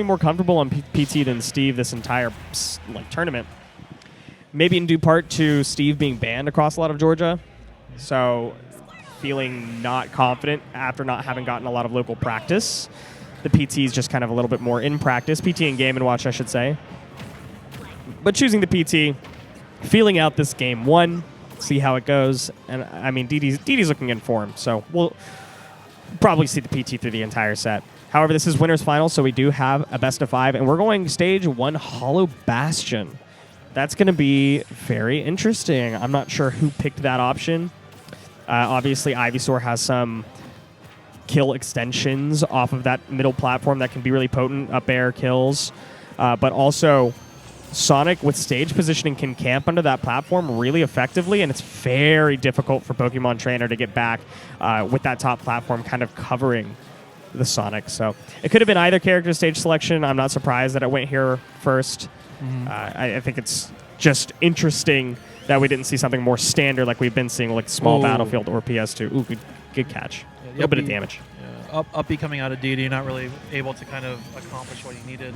more comfortable on PT than Steve this entire tournament. Maybe in due part to Steve being banned across a lot of Georgia. So feeling not confident after not having gotten a lot of local practice. The PT is just kind of a little bit more in practice. PT in Game & Watch, I should say. But choosing the PT, feeling out this game one, see how it goes. And, I mean, DDee's looking in form, so we'll probably see the PT through the entire set. However, this is winners final, so we do have a best of 5, and we're going stage 1 Hollow Bastion. That's going to be very interesting. I'm not sure who picked that option. Obviously, Ivysaur has some kill extensions off of that middle platform that can be really potent, up air kills. But also, Sonic with stage positioning can camp under that platform really effectively, and it's very difficult for Pokemon Trainer to get back with that top platform kind of covering the Sonic. So it could have been either character stage selection. I'm not surprised that it went here first. Mm-hmm. I think it's just interesting that we didn't see something more standard like we've been seeing, like Small Battlefield or PS2. Ooh, good catch. A little bit of damage. Yeah. Uppy coming out of DDee, not really able to kind of accomplish what he needed.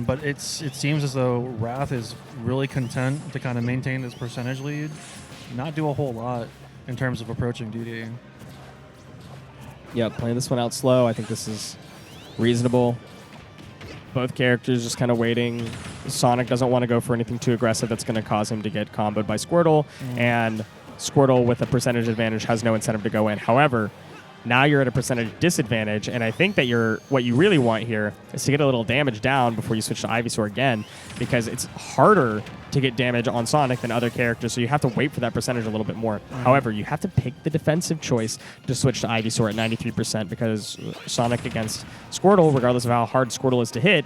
But it seems as though Wrath is really content to kind of maintain this percentage lead, not do a whole lot in terms of approaching DDee. Yeah, playing this one out slow. I think this is reasonable. Both characters just kind of waiting. Sonic doesn't want to go for anything too aggressive that's going to cause him to get comboed by Squirtle, and Squirtle with a percentage advantage has no incentive to go in. However, now you're at a percentage disadvantage, and I think that what you really want here is to get a little damage down before you switch to Ivysaur again, because it's harder to get damage on Sonic than other characters, so you have to wait for that percentage a little bit more. However, you have to pick the defensive choice to switch to Ivysaur at 93%, because Sonic against Squirtle, regardless of how hard Squirtle is to hit,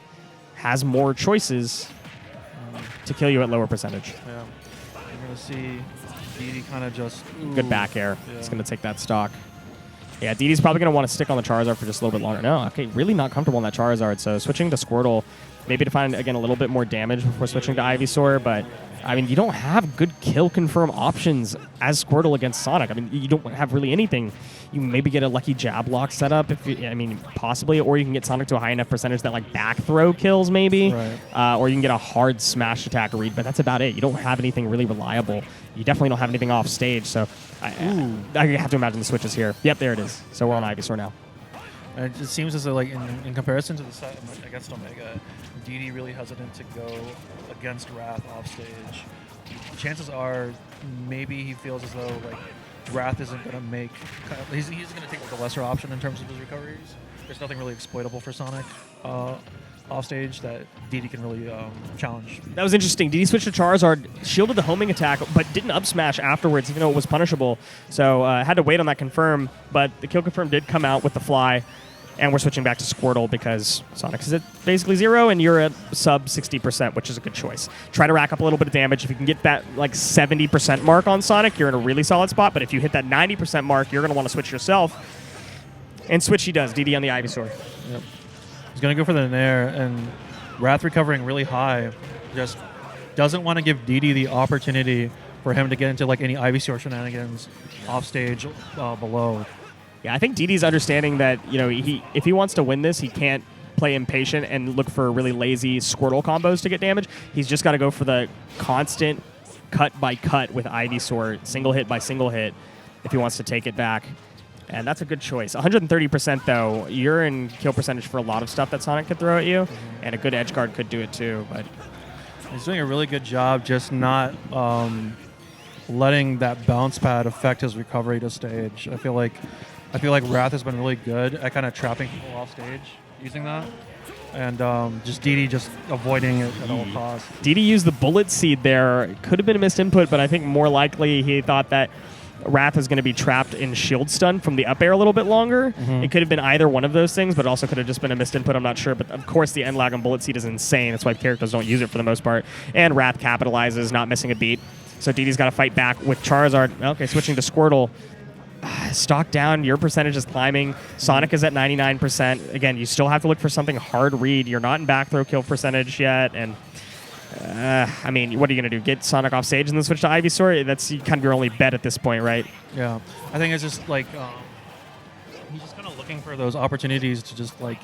has more choices to kill you at lower percentage. Yeah. You're going to see DDee kind of just... Good back air. Yeah. It's going to take that stock. Yeah, DDee's probably going to want to stick on the Charizard for just a little bit longer. No, okay, really not comfortable on that Charizard, so switching to Squirtle, maybe to find, again, a little bit more damage before switching to Ivysaur, but, I mean, you don't have good kill confirm options as Squirtle against Sonic. I mean, you don't have really anything. You maybe get a lucky jab lock setup, possibly, or you can get Sonic to a high enough percentage that, like, back throw kills, maybe, right. Or you can get a hard smash attack read, but that's about it. You don't have anything really reliable. You definitely don't have anything off stage, so I have to imagine the switch is here. Yep, there it is. So we're on Ivysaur now. And it seems as though, like, in comparison to the set against Omega, DDee really hesitant to go against Wrath off stage. Chances are, maybe he feels as though, like, Wrath isn't going to make... He's going to take, like, the lesser option in terms of his recoveries. There's nothing really exploitable for Sonic off stage that DDee can really challenge. That was interesting. DDee switched to Charizard, shielded the homing attack, but didn't up smash afterwards, even though it was punishable. So had to wait on that confirm, but the kill confirm did come out with the fly, and we're switching back to Squirtle because Sonic is at basically 0, and you're at sub 60%, which is a good choice. Try to rack up a little bit of damage. If you can get that like 70% mark on Sonic, you're in a really solid spot, but if you hit that 90% mark, you're going to want to switch yourself. And switch he does, DDee on the Ivysaur. Yep. He's going to go for the Nair, and Wrath recovering really high. Just doesn't want to give DDee the opportunity for him to get into like any Ivysaur shenanigans off stage below. Yeah, I think DDee's understanding that if he wants to win this, he can't play impatient and look for really lazy Squirtle combos to get damage. He's just got to go for the constant cut by cut with Ivysaur, single hit by single hit, if he wants to take it back. And that's a good choice. 130%, though, you're in kill percentage for a lot of stuff that Sonic could throw at you, and a good edge guard could do it too. But he's doing a really good job just not letting that bounce pad affect his recovery to stage. I feel like Wrath has been really good at kind of trapping people off stage using that. And just DDee just avoiding it at all costs. DDee used the bullet seed there. It could have been a missed input, but I think more likely he thought that Wrath is going to be trapped in shield stun from the up air a little bit longer. Mm-hmm. It could have been either one of those things, but also could have just been a missed input. I'm not sure. But of course, the end lag on bullet seed is insane. That's why characters don't use it for the most part. And Wrath capitalizes, not missing a beat. So DDee's got to fight back with Charizard. Okay, switching to Squirtle. Stock down, your percentage is climbing. Sonic is at 99%. Again, you still have to look for something hard read. You're not in back throw kill percentage yet, and I mean, what are you going to do? Get Sonic off stage and then switch to Ivysaur? That's kind of your only bet at this point, right? Yeah. I think it's just like he's just kind of looking for those opportunities to just like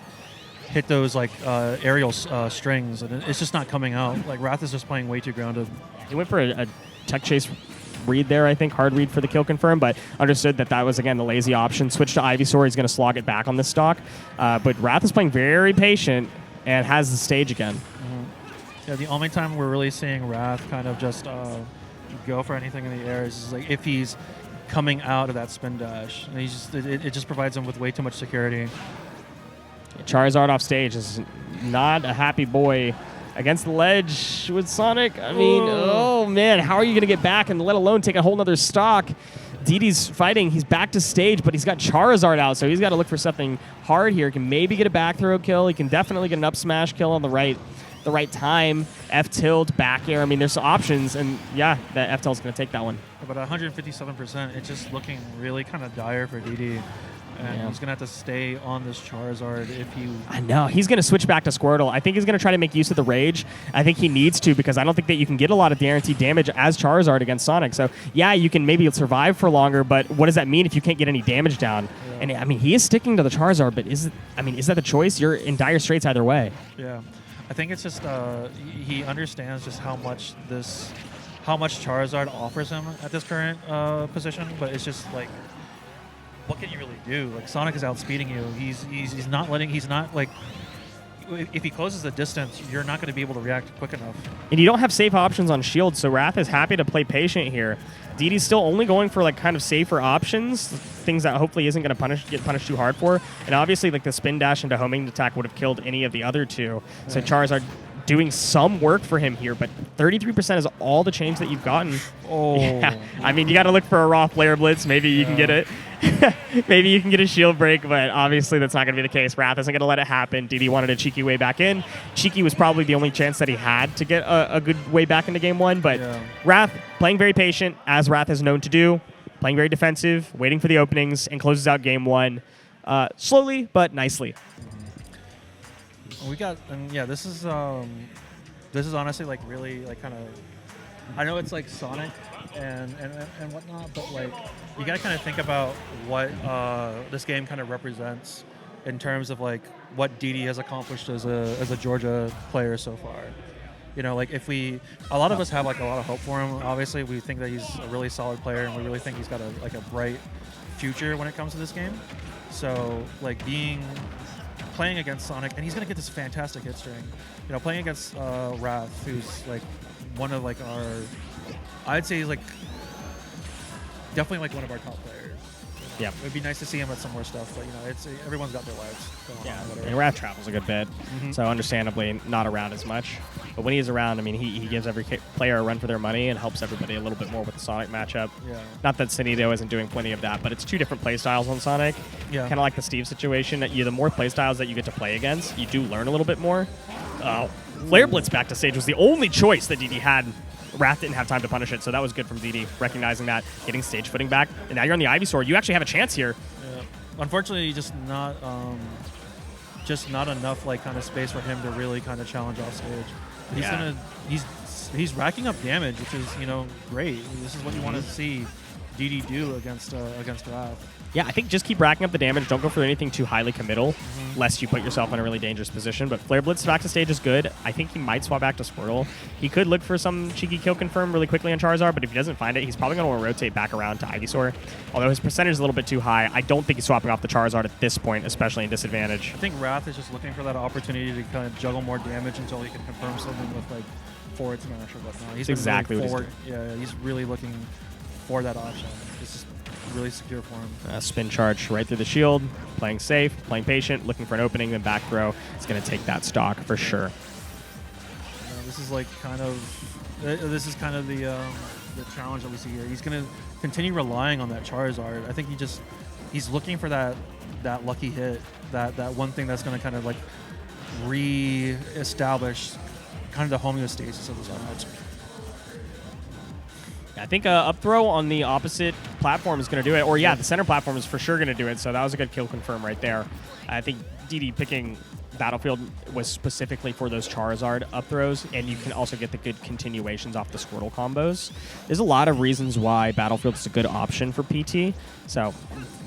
hit those like aerial strings, and it's just not coming out. Like Wrath is just playing way too grounded. He went for a tech chase read there, I think, hard read for the kill confirm, but understood that was, again, the lazy option. Switch to Ivysaur, he's going to slog it back on this stock. But Wrath is playing very patient and has the stage again. Yeah, the only time we're really seeing Wrath kind of just go for anything in the air is like if he's coming out of that spin dash. And it just provides him with way too much security. Charizard off stage is not a happy boy against the ledge with Sonic. I mean, oh man, how are you going to get back and let alone take a whole nother stock? DDee's fighting. He's back to stage, but he's got Charizard out, so he's got to look for something hard here. He can maybe get a back throw kill. He can definitely get an up smash kill on the right time. F tilt, back air. I mean, there's options, and yeah, that F tilt's going to take that one. But 157%, it's just looking really kind of dire for DDee. And he's going to have to stay on this Charizard if he... I know. He's going to switch back to Squirtle. I think he's going to try to make use of the Rage. I think he needs to because I don't think that you can get a lot of guaranteed damage as Charizard against Sonic. So, yeah, you can maybe survive for longer, but what does that mean if you can't get any damage down? Yeah. And, I mean, he is sticking to the Charizard, but is that the choice? You're in dire straits either way. Yeah. I think it's just he understands just how much Charizard offers him at this current position, but it's just like... what can you really do? Like Sonic is outspeeding you. He's not like if he closes the distance, you're not going to be able to react quick enough. And you don't have safe options on shield, so Wrath is happy to play patient here. DDee's still only going for like kind of safer options, things that hopefully isn't going to get punished too hard for. And obviously like the spin dash into homing attack would have killed any of the other two. So Charizard doing some work for him here, but 33% is all the change that you've gotten. Oh. Yeah. I mean, you got to look for a raw flare blitz. Maybe you can get it. Maybe you can get a shield break, but obviously that's not going to be the case. Wrath isn't going to let it happen. DDee wanted a cheeky way back in. Cheeky was probably the only chance that he had to get a good way back into game one, but Wrath playing very patient, as Wrath is known to do, playing very defensive, waiting for the openings, and closes out game one slowly but nicely. We got, and yeah, this is honestly like really like kind of, I know it's like Sonic and whatnot, but like you got to kind of think about what this game kind of represents in terms of like what DDee has accomplished as a Georgia player so far. You know, like a lot of us have like a lot of hope for him. Obviously, we think that he's a really solid player, and we really think he's got a bright future when it comes to this game. So like playing against Sonic, and he's going to get this fantastic hit string. You know, playing against Wrath, who's like one of like I'd say he's like definitely like one of our top players. Yeah, it'd be nice to see him at some more stuff, but you know, everyone's got their lives going on. And Wrath travels a good bit, so understandably not around as much. But when he's around, I mean, he gives every player a run for their money and helps everybody a little bit more with the Sonic matchup. Yeah. Not that Sunito isn't doing plenty of that, but it's two different play styles on Sonic. Yeah. Kind of like the Steve situation. The more play styles that you get to play against, you do learn a little bit more. Flare Blitz back to stage was the only choice that DDee had. Wrath didn't have time to punish it, so that was good from DDee, recognizing that, getting stage footing back. And now you're on the Ivysaur. You actually have a chance here. Yeah. Unfortunately, just not enough like kind of space for him to really kind of challenge off stage. He's racking up damage, which is great. This is what you want to see DDee do against Wrath. Yeah, I think just keep racking up the damage. Don't go for anything too highly committal, lest you put yourself in a really dangerous position. But Flare Blitz back to stage is good. I think he might swap back to Squirtle. He could look for some cheeky kill confirm really quickly on Charizard, but if he doesn't find it, he's probably going to want to rotate back around to Ivysaur. Although his percentage is a little bit too high, I don't think he's swapping off the Charizard at this point, especially in disadvantage. I think Wrath is just looking for that opportunity to kind of juggle more damage until he can confirm something with like forward smash or whatnot. He's exactly really what he's doing. Yeah, he's really looking for that option. This is really secure for him. Spin charge right through the shield, playing safe, playing patient, looking for an opening, then back throw. It's going to take that stock for sure. This is kind of the challenge that we see here. He's going to continue relying on that Charizard. I think he's looking for that lucky hit, that one thing that's going to kind of like re-establish kind of the homeostasis of this match. I think up throw on the opposite platform is going to do it. Or, the center platform is for sure going to do it. So that was a good kill confirm right there. I think DDee picking Battlefield was specifically for those Charizard up throws, and you can also get the good continuations off the Squirtle combos. There's a lot of reasons why Battlefield is a good option for PT. So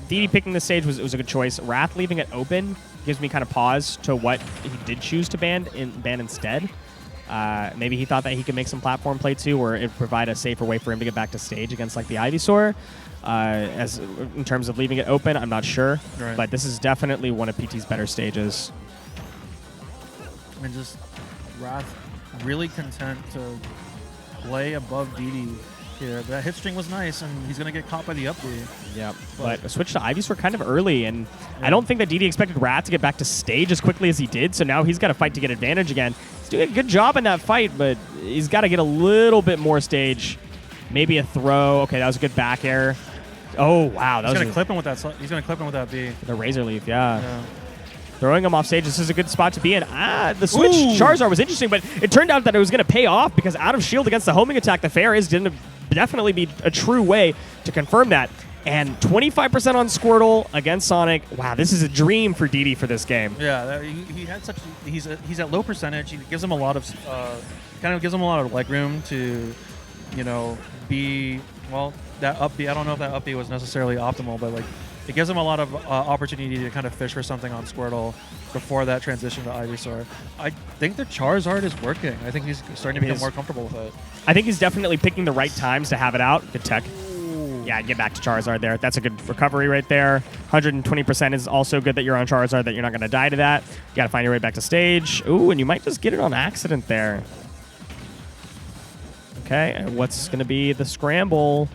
DDee picking the stage was a good choice. Wrath leaving it open gives me kind of pause to what he did choose to ban instead. Maybe he thought that he could make some platform play too, or it would provide a safer way for him to get back to stage against like the Ivysaur. As in terms of leaving it open, I'm not sure, Right. but this is definitely one of PT's better stages. And just Wrath really content to play above DDee here. That hit string was nice, and he's going to get caught by the up B. Yeah, but a switch to Ivysaur kind of early, and I don't think that DDee expected Wrath to get back to stage as quickly as he did, so now he's got to fight to get advantage again. He's doing a good job in that fight, but he's got to get a little bit more stage. Maybe a throw. Okay, that was a good back air. Oh, wow. That He's was going to clip him with that. He's going to clip him with that B. the Razor Leaf, yeah. Yeah. Throwing him off stage, this is a good spot to be in. The switch Ooh. Charizard was interesting, but it turned out that it was going to pay off because out of shield against the homing attack, the fair is going to definitely be a true way to confirm that. And 25% on Squirtle against Sonic. Wow, this is a dream for DDee for this game. Yeah, he had such. He's at low percentage. He gives him a lot of leg room to, be that up B. I don't know if that up B was necessarily optimal, but like it gives him a lot of opportunity to kind of fish for something on Squirtle before that transition to Ivysaur. I think the Charizard is working. I think he's starting to become more comfortable with it. I think he's definitely picking the right times to have it out. Good tech. Yeah, get back to Charizard there. That's a good recovery right there. 120% is also good that you're on Charizard, that you're not going to die to that. You got to find your way back to stage. Ooh, and you might just get it on accident there. Okay, and what's going to be the scramble?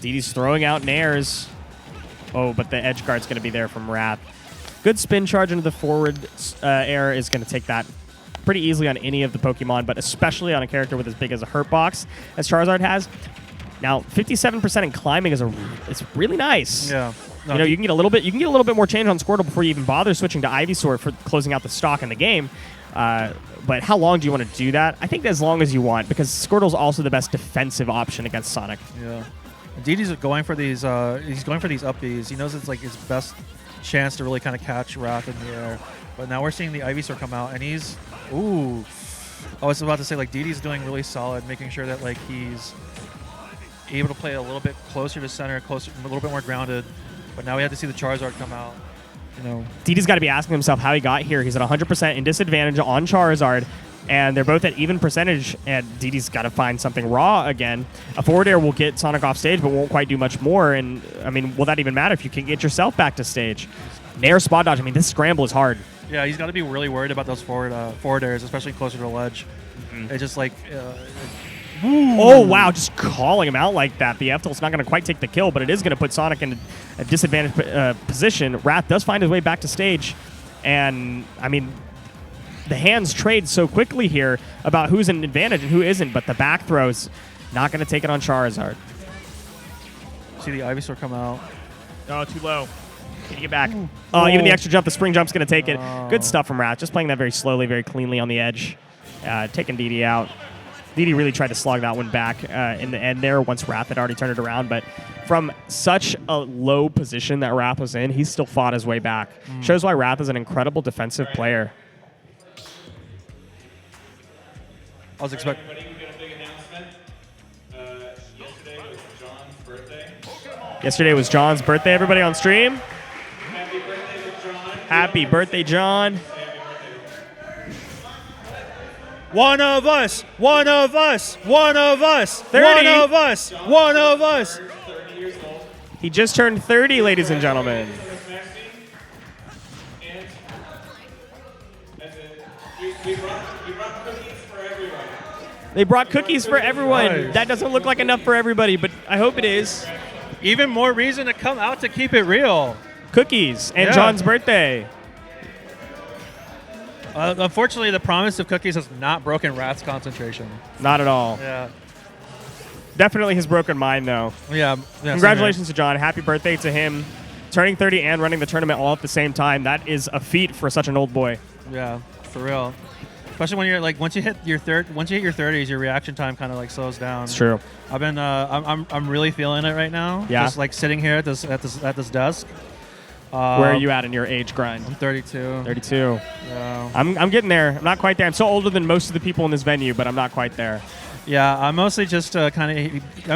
DDee's throwing out Nairs. Oh, but the edge guard's going to be there from Wrath. Good spin charge into the forward air is going to take that pretty easily on any of the Pokemon, but especially on a character with as big as a Hurt Box as Charizard has. Now, 57% in climbing it's really nice. Yeah. No, you can get a little bit more change on Squirtle before you even bother switching to Ivysaur for closing out the stock in the game. But how long do you want to do that? I think as long as you want, because Squirtle's also the best defensive option against Sonic. Yeah. DDee's going for these. He's going for these up Bs. He knows it's like his best chance to really kind of catch Wrath in the air. But now we're seeing the Ivysaur come out, and he's I was about to say like DDee's doing really solid, making sure that like he's able to play a little bit closer to center, a little bit more grounded. But now we have to see the Charizard come out. DDee's got to be asking himself how he got here. He's at 100% in disadvantage on Charizard, and they're both at even percentage, and DDee's got to find something raw again. A forward air will get Sonic off stage, but won't quite do much more, and, I mean, will that even matter if you can get yourself back to stage? Nair spot dodge, I mean, this scramble is hard. Yeah, he's got to be really worried about those forward airs, especially closer to the ledge. It's just like... Oh, wow, just calling him out like that. The F-Tilt's not going to quite take the kill, but it is going to put Sonic in a disadvantaged position. Wrath does find his way back to stage, and, I mean, the hands trade so quickly here about who's in advantage and who isn't, but the back throw's not going to take it on Charizard. See the Ivysaur come out. Oh, too low. Can you get back? Oh, even the extra jump, the spring jump's going to take it. Good stuff from Wrath. Just playing that very slowly, very cleanly on the edge. Taking DDee out. DDee really tried to slog that one back in the end there once Wrath had already turned it around. But from such a low position that Wrath was in, he still fought his way back. Shows why Wrath is an incredible defensive player. I was expecting... Yesterday was John's birthday, everybody on stream. Happy birthday to John. Happy birthday, John. One of us! One of us! One of us! 30. One of us! One of us! 30 years old. He just turned 30, ladies and gentlemen. And that's it. We brought cookies for everyone. They brought cookies for everyone. Nice. That doesn't look like enough for everybody, but I hope it is. Even more reason to come out to keep it real. Cookies and Yeah. John's birthday. Unfortunately, the promise of cookies has not broken Wrath's concentration. Not at all. Yeah. Definitely has broken mine, though. Yeah. Congratulations to John. Happy birthday to him. Turning 30 and running the tournament all at the same time. That is a feat for such an old boy. Yeah, for real. Especially when you're like once you hit your 30s, your reaction time kind of like slows down. It's true. I've been I'm really feeling it right now. Yeah. Just like sitting here at this desk. Where are you at in your age grind? I'm 32. 32. Yeah. I'm getting there. I'm not quite there. I'm so older than most of the people in this venue, but I'm not quite there. Yeah, I'm mostly just I'm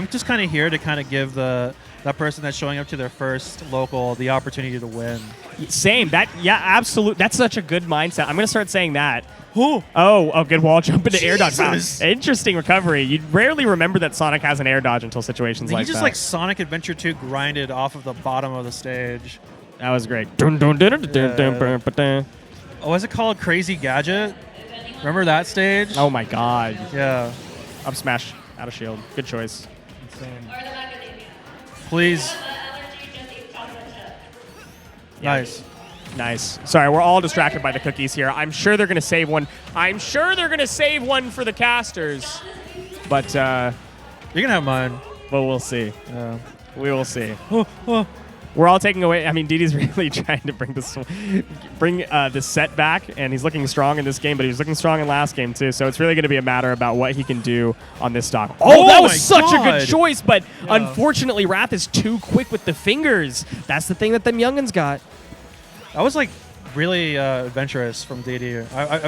just kind of here to kind of give the that person that's showing up to their first local the opportunity to win. Same. Absolute. That's such a good mindset. I'm gonna start saying that. Oh, good wall jump into air dodge. Wow. Jesus. Interesting recovery. You rarely remember that Sonic has an air dodge until situations He like just that. like Sonic Adventure 2 grinded off of the bottom of the stage. That was great. Dun, dun, dun, dun, dun, dun, dun, dun, dun. Oh, was it called Crazy Gadget? Remember that stage? Oh my god. Yeah. Up smash out of shield. Good choice. Insane. Or the macadamia. Please. Have an allergy, just eat chocolate chip. Yeah. Nice. Nice. Sorry, we're all distracted by the cookies here. I'm sure they're going to save one. I'm sure they're going to save one for the casters. But, You can have mine. we'll see. Yeah. We will see. Oh. We're all taking away. I mean, DDee's really trying to bring this set back, and he's looking strong in this game, but he was looking strong in last game too. So it's really going to be a matter about what he can do on this stock. Oh, that my was such a God. good choice, but Yeah. unfortunately, Wrath is too quick with the fingers. That's the thing that them youngins got. That was like really adventurous from DDee.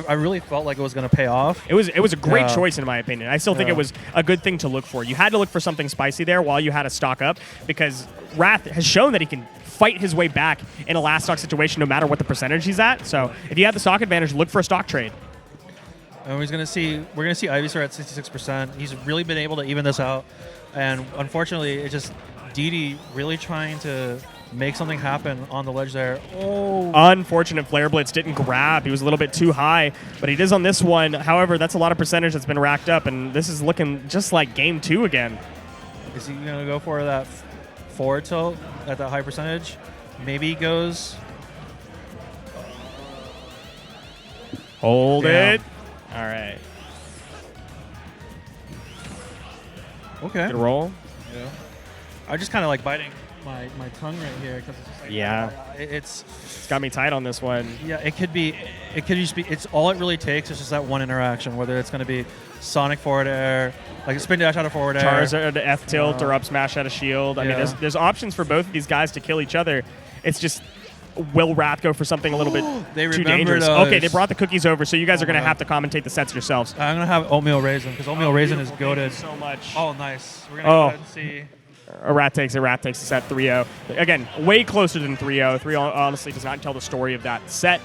I really felt like it was going to pay off. It was a great Yeah. choice in my opinion. I still think Yeah. it was a good thing to look for. You had to look for something spicy there while you had a stock up, because Wrath has shown that he can fight his way back in a last stock situation no matter what the percentage he's at. So if you have the stock advantage, look for a stock trade. And we're going to see Ivysaur at 66%. He's really been able to even this out. And unfortunately, it's just DDee really trying to make something happen on the ledge there. Oh. Unfortunate Flare Blitz didn't grab. He was a little bit too high, but he does on this one. However, that's a lot of percentage that's been racked up, and this is looking just like game 2 again. Is he going to go for that forward tilt at that high percentage? Maybe he goes. Hold Yeah. it. All right. Okay. Good roll. Yeah. I'm just kind of like biting my tongue right here because it's just like, Yeah. It's It's got me tight on this one. yeah. It could just be. It's all it really takes is just that one interaction. Whether it's going to be Sonic forward air, like a spin dash out of forward air. Charizard to F tilt or up smash out of shield. I mean, Yeah. there's options for both of these guys to kill each other. It's just, will Wrath go for something a little bit They too remembered dangerous? us. Okay, they brought the cookies over, so you guys are going to yeah. have to commentate the sets yourselves. I'm gonna have oatmeal raisin because oatmeal raisin is goated. So much. Oh, nice. We're gonna Oh. go ahead and see. A Rat takes the set 3-0. Again, way closer than 3-0. 3-0 honestly does not tell the story of that set.